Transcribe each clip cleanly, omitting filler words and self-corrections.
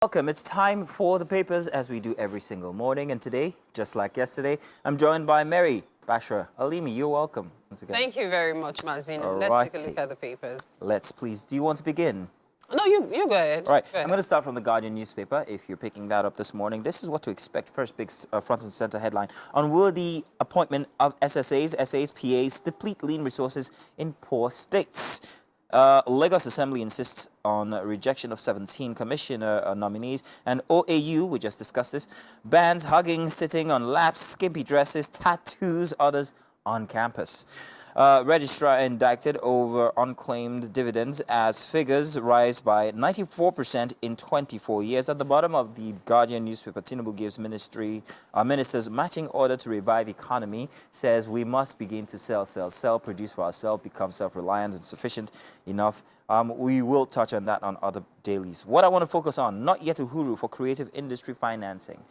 Welcome. It's time for the papers as we do every single morning. And today, just like yesterday, I'm joined by Mary Bashra Alimi. You're welcome once again. Thank you very much, Mazin. Let's take a look at the papers. Let's please. Do you want to begin? No, you go ahead. All right. Go ahead. I'm going to start from the Guardian newspaper. If you're picking that up this morning, this is what to expect. First big front and center headline. Unworthy appointment of SSAs, SAs, PAs deplete lean resources in poor states. Lagos Assembly insists on rejection of 17 commissioner nominees, and OAU, we just discussed this, bans hugging, sitting on laps, skimpy dresses, tattoos, others on campus. Registrar indicted over unclaimed dividends as figures rise by 94% in 24 years. At the bottom of the Guardian newspaper, Tinubu gives ministers matching order to revive economy, says we must begin to sell, produce for ourselves, become self-reliant and sufficient enough. We will touch on that on other dailies. What I want to focus on, not yet Uhuru for creative industry financing.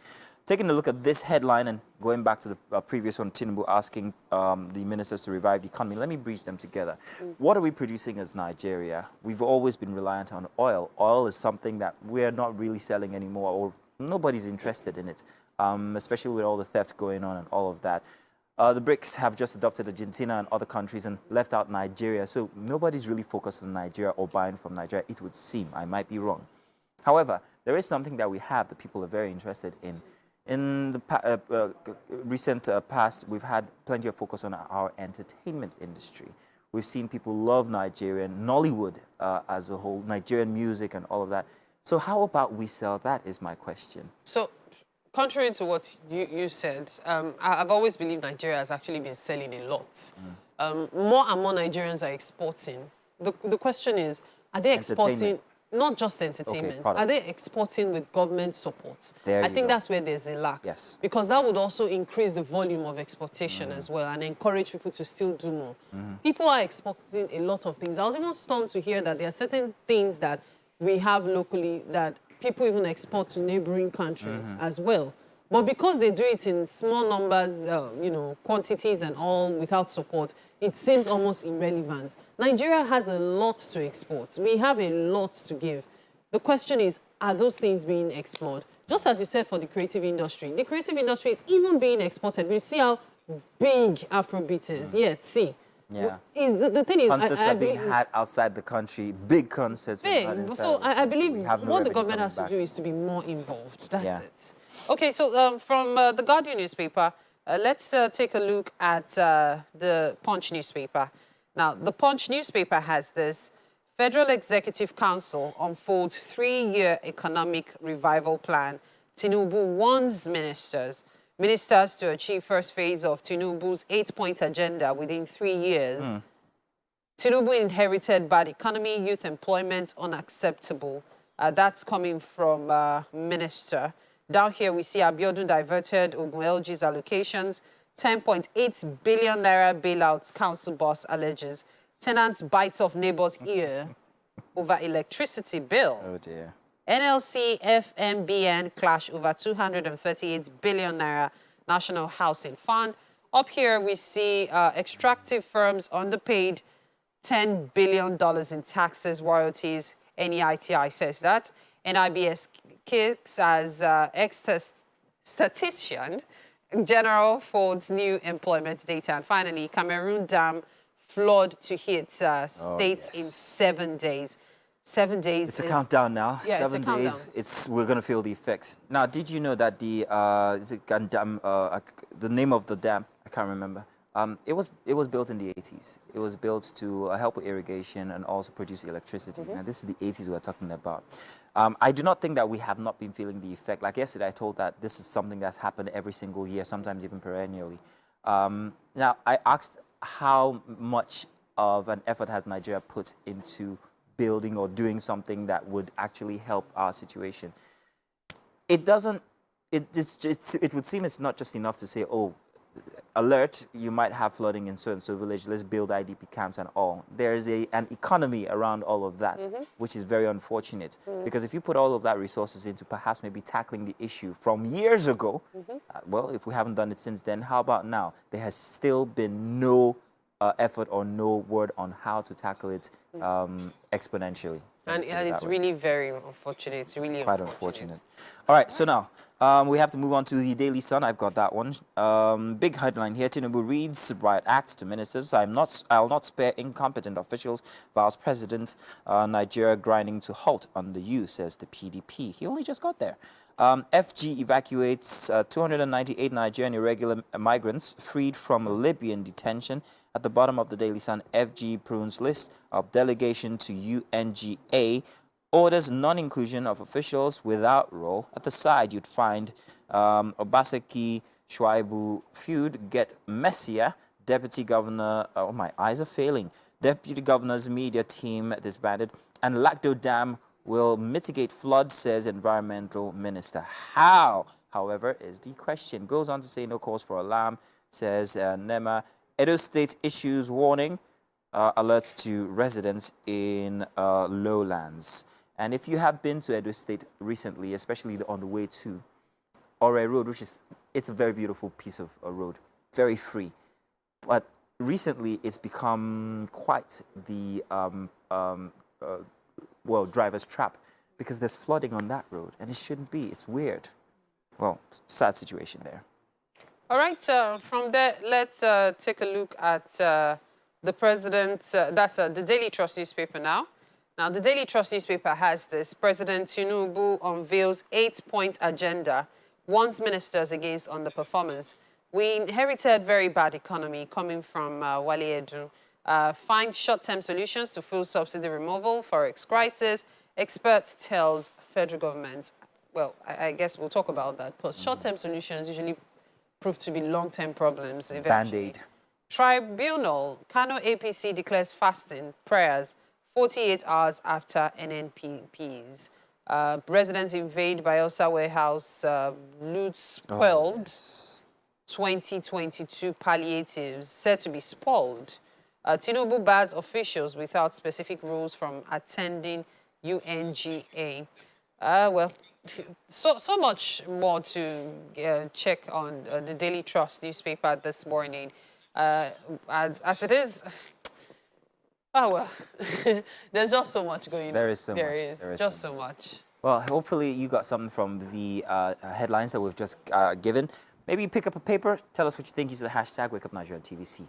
Taking a look at this headline and going back to the previous one, Tinubu asking the ministers to revive the economy. Let me bridge them together. What are we producing as Nigeria? We've always been reliant on oil. Oil is something that we're not really selling anymore, or nobody's interested in it, especially with all the theft going on and all of that. The BRICS have just adopted Argentina and other countries and left out Nigeria. So nobody's really focused on Nigeria or buying from Nigeria, it would seem. I might be wrong. However, there is something that we have that people are very interested in. In the recent past, we've had plenty of focus on our entertainment industry. We've seen people love Nigerian, Nollywood as a whole, Nigerian music and all of that. So how about we sell that is my question. So, contrary to what you said, I've always believed Nigeria has actually been selling a lot. More and more Nigerians are exporting. The question is, are they exporting? Not just entertainment. Okay, are they exporting with government support? I think that's where there's a lack. Yes. Because that would also increase the volume of exportation as well and encourage people to still do more. People are exporting a lot of things. I was even stunned to hear that there are certain things that we have locally that people even export to neighboring countries as well. But because they do it in small numbers, quantities and all without support, it seems almost irrelevant. Nigeria has a lot to export. We have a lot to give. The question is, are those things being explored? Just as you said for the creative industry. The creative industry is even being exported. We see how big Afrobeat is. See. Yeah. The thing is, concerts are being had outside the country, big concerts. So I believe what the government has to do is to be more involved. That's it. Okay, so from the Guardian newspaper, let's take a look at the Punch newspaper. Now, the Punch newspaper has this: Federal Executive Council unfolds 3-year economic revival plan. Tinubu warns ministers to achieve first phase of Tinubu's 8-point agenda within 3 years. Tinubu inherited bad economy, youth employment unacceptable. That's coming from minister. Down here, we see Abiodun diverted Ogunlji's allocations. 10.8 billion naira bailouts, council boss alleges. Tenants bite off neighbor's ear over electricity bill. Oh, dear. NLC, FMBN clash over 238 billion naira National Housing Fund. Up here, we see extractive firms underpaid $10 billion in taxes, royalties. NEITI says that. NIBS kicks as ex-statistician general Ford's new employment data. And finally, Cameroon dam flood to hit states in 7 days. 7 days. It's a countdown now. Yeah, 7 days. We're going to feel the effects. Now, did you know that the name of the dam? I can't remember. It was built in the 80s. It was built to help with irrigation and also produce electricity. Now, this is the 80s we're talking about. I do not think that we have not been feeling the effect. Like yesterday, I told that this is something that's happened every single year, sometimes even perennially. Now, I asked how much of an effort has Nigeria put into building or doing something that would actually help our situation. It doesn't, it would seem it's not just enough to say, oh, alert, you might have flooding in so-and-so village, let's build IDP camps and all. There's an economy around all of that, which is very unfortunate. Because if you put all of that resources into perhaps maybe tackling the issue from years ago, well, if we haven't done it since then, how about now? There has still been no effort or no word on how to tackle it exponentially. And it's really very unfortunate. It's really quite unfortunate. All right, so now we have to move on to the Daily Sun. I've got that one. Big headline here: Tinubu reads riot act to ministers. I'll not spare incompetent officials. Vows president. Nigeria grinding to halt on the U, says the PDP. He only just got there. FG evacuates 298 Nigerian irregular migrants freed from Libyan detention. At the bottom of the Daily Sun, FG prunes list of delegation to UNGA, orders non-inclusion of officials without role. At the side, you'd find Obaseki-Shuaibu feud get messier. Deputy Governor, oh, my eyes are failing. Deputy Governor's media team disbanded. And Lagdo Dam will mitigate flood, says Environmental Minister. How, however, is the question. Goes on to say no cause for alarm, says NEMA. Edo State issues warning, alerts to residents in lowlands. And if you have been to Edo State recently, especially on the way to Ore Road, it's a very beautiful piece of a road, very free. But recently, it's become quite the driver's trap, because there's flooding on that road, and it shouldn't be. It's weird. Well, sad situation there. All right, from there, let's take a look at the president. That's the Daily Trust newspaper now. Now, the Daily Trust newspaper has this: President Tinubu unveils 8-point agenda, warns ministers against underperformers. We inherited very bad economy coming from Wale Edu. Find short-term solutions to fuel subsidy removal, forex crisis. Expert tells federal government. Well, I guess we'll talk about that, because short-term solutions usually prove to be long-term problems eventually. Band-Aid. Tribunal. Kano APC declares fasting prayers 48 hours after NNPPs. Residents invade Bayelsa warehouse, loots quelled. 2022 palliatives said to be spoiled. Tinubu bars officials without specific rules from attending UNGA. Well, so much more to check on the Daily Trust newspaper this morning. As it is, oh well, there's just so much going on. There is so much. There is just so much. Well, hopefully you got something from the headlines that we've just given. Maybe pick up a paper, tell us what you think, use the hashtag WakeUpNigerianTVC.